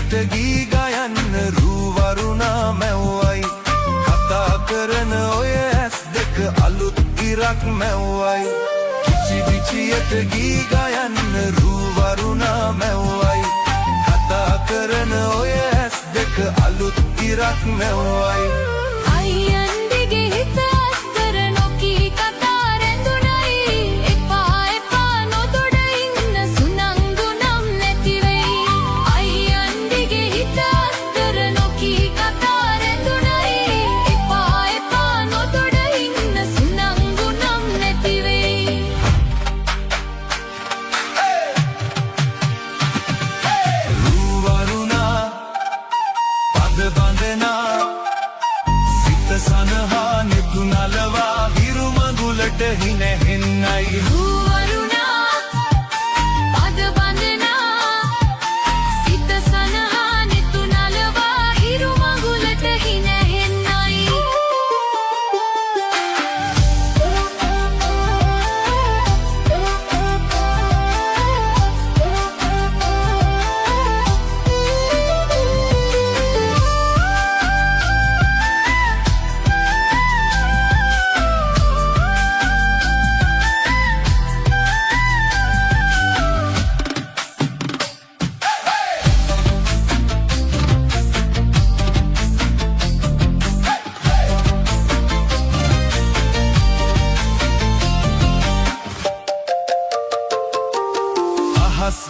විචියට ගී ගයන්න රූවරුණා මැව්වයි කතා කරන ඔය ඇස් දෙක අලුත් ඉරක් මැව්වයි කිචි විචියට ගී ගයන්න රූවරුණා මැව්වයි කතා කරන ඔය ඇස් දෙක අලුත් ඉරක් මැව්වයි අයියන්දිගේ හිත අස්තර නොකී කතා රැඳුනයි එපා එපා නොදොඩ ඉන්න සුනංගු නම් නැති වෙයි අයියන්දිගේ හිත අස්තර නොකී කතා රැඳුනයි එපා එපා නොදොඩ ඉන්න සුනංගු නම් නැති වෙයි රූවරුණා පද බඳනා සනහා නිතු නලවා හිරු මඟුලට හිනහෙන්නයි රූවරුණා පද බඳනා සිත සනහා නිතු නලවා හිරු මඟුලට හිනහෙන්නයි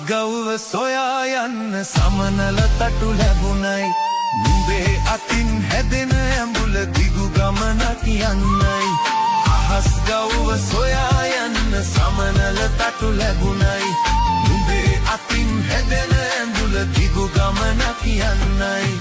ගව්ව සොයා යන්න සමනල තටු ලැබුණයි නුඹේ අතින් හැදෙන ඇඹුල දිගු ගමනක් යන්නයි අහස් ගව්ව සොයා යන්න සමනල තටු ලැබුණයි නුඹේ අතින් හැදෙන ඇඹුල දිගු ගමනක් යන්නයි